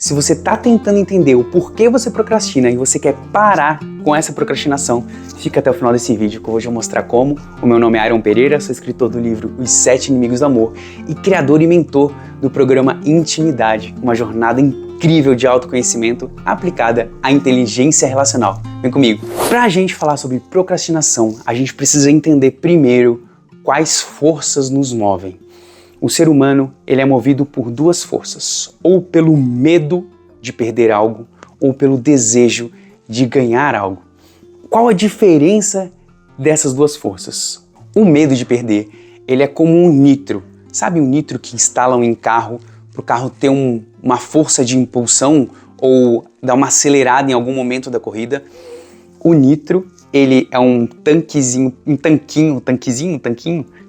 Se você está tentando entender o porquê você procrastina e você quer parar com essa procrastinação, fica até o final desse vídeo que eu vou te mostrar como. O meu nome é Iron Pereira, sou escritor do livro Os 7 Inimigos do Amor e criador e mentor do programa Intimidade, uma jornada incrível de autoconhecimento aplicada à inteligência relacional. Vem comigo! Para a gente falar sobre procrastinação, a gente precisa entender primeiro quais forças nos movem. O ser humano, ele é movido por duas forças, ou pelo medo de perder algo, ou pelo desejo de ganhar algo. Qual a diferença dessas duas forças? O medo de perder, ele é como um nitro. Sabe o nitro que instalam em carro, para o carro ter uma força de impulsão ou dar uma acelerada em algum momento da corrida? O nitro, ele é um tanquinho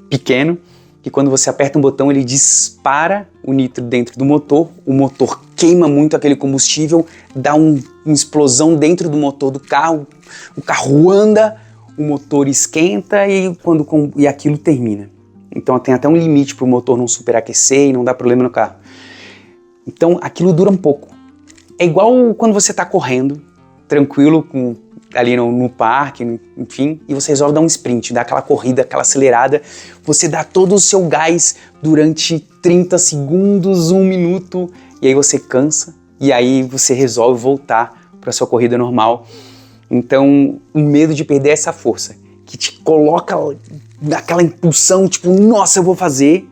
pequeno, que quando você aperta um botão ele dispara o nitro dentro do motor, o motor queima muito aquele combustível, dá uma explosão dentro do motor do carro, o carro anda, o motor esquenta e aquilo termina. Então tem até um limite para o motor não superaquecer e não dar problema no carro. Então aquilo dura um pouco. É igual quando você está correndo, tranquilo, ali no parque, enfim, e você resolve dar um sprint, dar aquela corrida, aquela acelerada, você dá todo o seu gás durante 30 segundos, 1 minuto, e aí você cansa, e aí você resolve voltar para a sua corrida normal. Então, o medo de perder essa força, que te coloca naquela impulsão, tipo, nossa, eu vou fazer,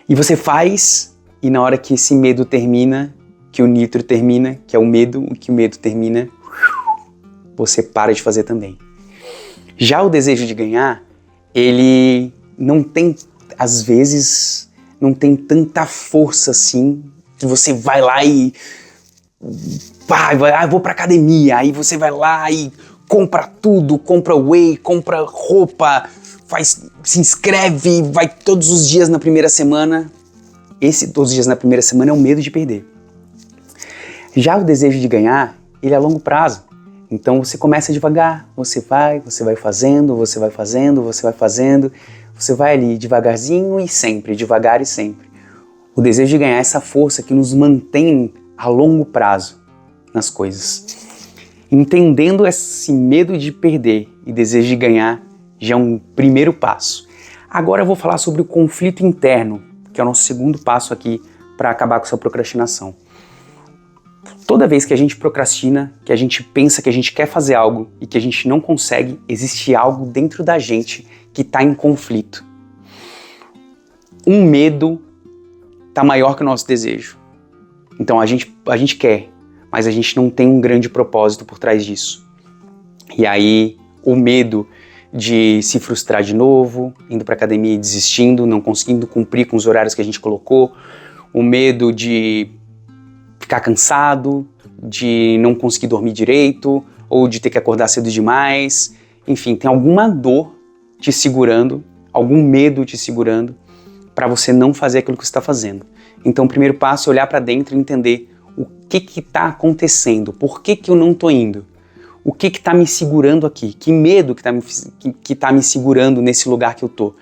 e você faz, e na hora que esse medo termina, que o nitro termina, que é o medo, que o medo termina, você para de fazer também. Já o desejo de ganhar, ele não tem, às vezes, não tem tanta força assim, que você vai lá e vou pra academia, aí você vai lá e compra tudo, compra whey, compra roupa, se inscreve, vai todos os dias na primeira semana. Todos os dias na primeira semana é o medo de perder. Já o desejo de ganhar, ele é a longo prazo. Então você começa devagar, você vai fazendo, você vai ali devagarzinho e sempre, devagar e sempre. O desejo de ganhar é essa força que nos mantém a longo prazo nas coisas. Entendendo esse medo de perder e desejo de ganhar já é um primeiro passo. Agora eu vou falar sobre o conflito interno, que é o nosso segundo passo aqui para acabar com essa procrastinação. Toda vez que a gente procrastina, que a gente pensa que a gente quer fazer algo e que a gente não consegue, existe algo dentro da gente que está em conflito. Um medo está maior que o nosso desejo. Então a gente quer, mas a gente não tem um grande propósito por trás disso. E aí o medo de se frustrar de novo, indo para a academia e desistindo, não conseguindo cumprir com os horários que a gente colocou, o medo de ficar cansado, de não conseguir dormir direito, ou de ter que acordar cedo demais. Enfim, tem alguma dor te segurando, algum medo te segurando para você não fazer aquilo que você está fazendo. Então o primeiro passo é olhar para dentro e entender o que está acontecendo, por que eu não estou indo, o que está me segurando aqui, que medo que tá me segurando nesse lugar que eu estou.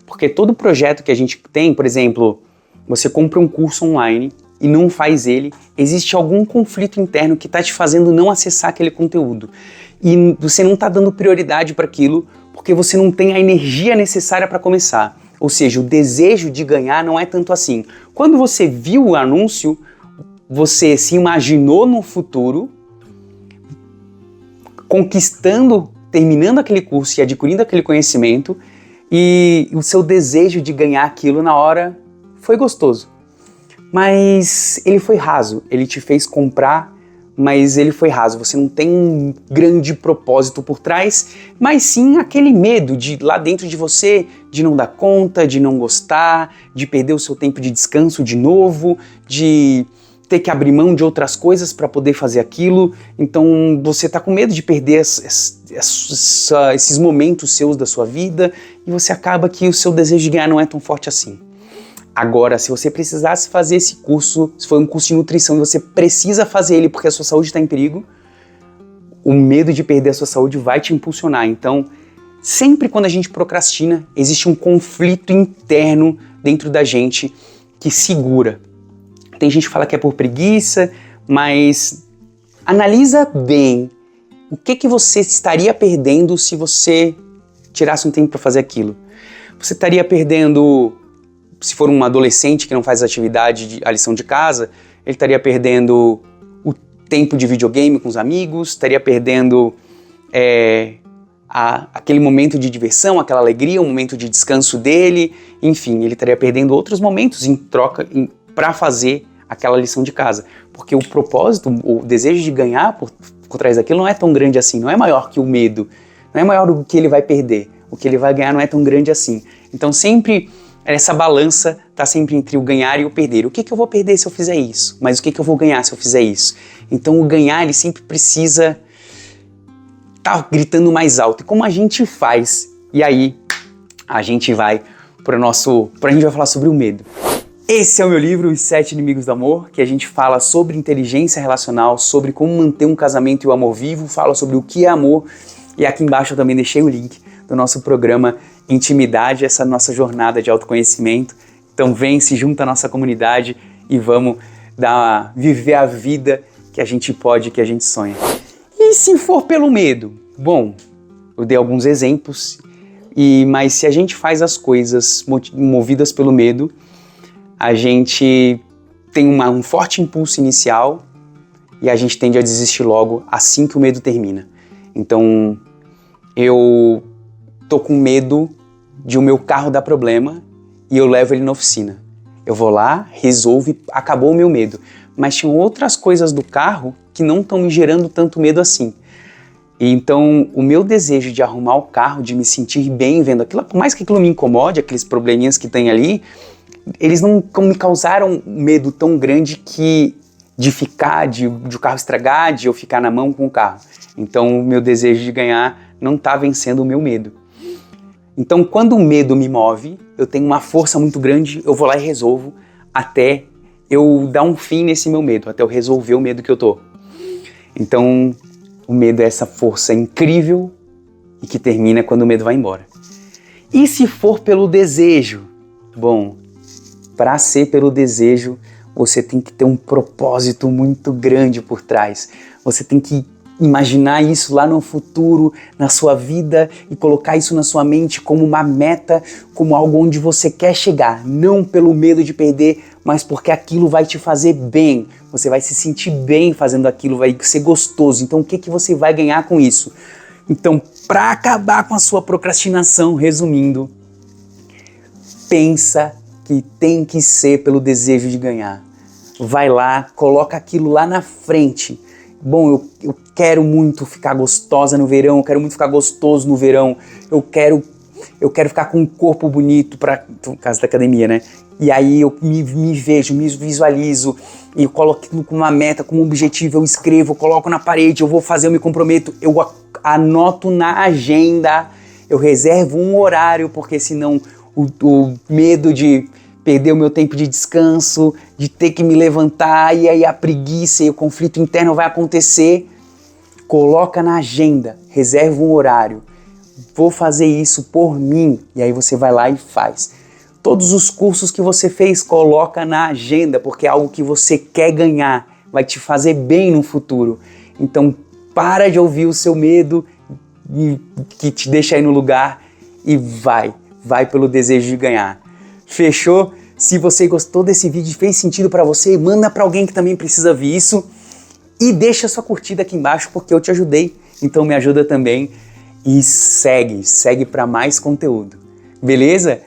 Porque todo projeto que a gente tem, por exemplo, você compra um curso online e não faz ele, existe algum conflito interno que está te fazendo não acessar aquele conteúdo. E você não está dando prioridade para aquilo porque você não tem a energia necessária para começar. Ou seja, o desejo de ganhar não é tanto assim. Quando você viu o anúncio, você se imaginou no futuro, conquistando, terminando aquele curso e adquirindo aquele conhecimento, e o seu desejo de ganhar aquilo na hora foi gostoso. Mas ele foi raso, ele te fez comprar, mas ele foi raso. Você não tem um grande propósito por trás, mas sim aquele medo de lá dentro de você, de não dar conta, de não gostar, de perder o seu tempo de descanso de novo, de ter que abrir mão de outras coisas para poder fazer aquilo. Então você está com medo de perder esses momentos seus da sua vida e você acaba que o seu desejo de ganhar não é tão forte assim. Agora, se você precisasse fazer esse curso, se for um curso de nutrição e você precisa fazer ele porque a sua saúde está em perigo, o medo de perder a sua saúde vai te impulsionar. Então, sempre quando a gente procrastina, existe um conflito interno dentro da gente que segura. Tem gente que fala que é por preguiça, mas analisa bem o que você estaria perdendo se você tirasse um tempo para fazer aquilo. Você estaria perdendo, se for um adolescente que não faz a lição de casa, ele estaria perdendo o tempo de videogame com os amigos, estaria perdendo aquele momento de diversão, aquela alegria, um momento de descanso dele, enfim, ele estaria perdendo outros momentos em troca para fazer aquela lição de casa, porque o propósito, o desejo de ganhar por trás daquilo não é tão grande assim, não é maior que o medo, não é maior do que ele vai perder, o que ele vai ganhar não é tão grande assim. Então sempre essa balança está sempre entre o ganhar e o perder. O que eu vou perder se eu fizer isso? Mas o que eu vou ganhar se eu fizer isso? Então o ganhar ele sempre precisa tá gritando mais alto. E como a gente faz? E aí a gente vai a gente vai falar sobre o medo. Esse é o meu livro, Os 7 Inimigos do Amor, que a gente fala sobre inteligência relacional, sobre como manter um casamento e o amor vivo, fala sobre o que é amor. E aqui embaixo eu também deixei o link do nosso programa Intimidade, essa nossa jornada de autoconhecimento. Então vem, se junta à nossa comunidade e vamos viver a vida que a gente pode, que a gente sonha. E se for pelo medo? Bom, eu dei alguns exemplos, mas se a gente faz as coisas movidas pelo medo, a gente tem um forte impulso inicial e a gente tende a desistir logo assim que o medo termina. Então, eu tô com medo de o meu carro dar problema e eu levo ele na oficina. Eu vou lá, resolvo e acabou o meu medo. Mas tinham outras coisas do carro que não estão me gerando tanto medo assim. E então, o meu desejo de arrumar o carro, de me sentir bem vendo aquilo, por mais que aquilo me incomode, aqueles probleminhas que tem ali, eles não me causaram medo tão grande de o carro estragar, de eu ficar na mão com o carro. Então, o meu desejo de ganhar não está vencendo o meu medo. Então, quando o medo me move, eu tenho uma força muito grande, eu vou lá e resolvo até eu dar um fim nesse meu medo, até eu resolver o medo que eu tô. Então, o medo é essa força incrível e que termina quando o medo vai embora. E se for pelo desejo? Bom, para ser pelo desejo, você tem que ter um propósito muito grande por trás. Você tem que imaginar isso lá no futuro, na sua vida, e colocar isso na sua mente como uma meta, como algo onde você quer chegar. Não pelo medo de perder, mas porque aquilo vai te fazer bem. Você vai se sentir bem fazendo aquilo, vai ser gostoso. Então o que você vai ganhar com isso? Então, para acabar com a sua procrastinação, resumindo, pensa que tem que ser pelo desejo de ganhar. Vai lá, coloca aquilo lá na frente. Bom, eu quero muito ficar gostosa no verão, eu quero muito ficar gostoso no verão, eu quero ficar com um corpo bonito, no caso da academia, né? E aí eu me vejo, me visualizo, e eu coloco aquilo como uma meta, como um objetivo, eu escrevo, eu coloco na parede, eu vou fazer, eu me comprometo, eu anoto na agenda, eu reservo um horário, porque senão o medo de perder o meu tempo de descanso, de ter que me levantar, e aí a preguiça e o conflito interno vai acontecer. Coloca na agenda, reserva um horário. Vou fazer isso por mim. E aí você vai lá e faz. Todos os cursos que você fez, coloca na agenda, porque é algo que você quer ganhar, vai te fazer bem no futuro. Então para de ouvir o seu medo que te deixa aí no lugar e vai pelo desejo de ganhar. Fechou? Se você gostou desse vídeo e fez sentido para você, manda para alguém que também precisa ver isso e deixa sua curtida aqui embaixo porque eu te ajudei, então me ajuda também e segue para mais conteúdo. Beleza?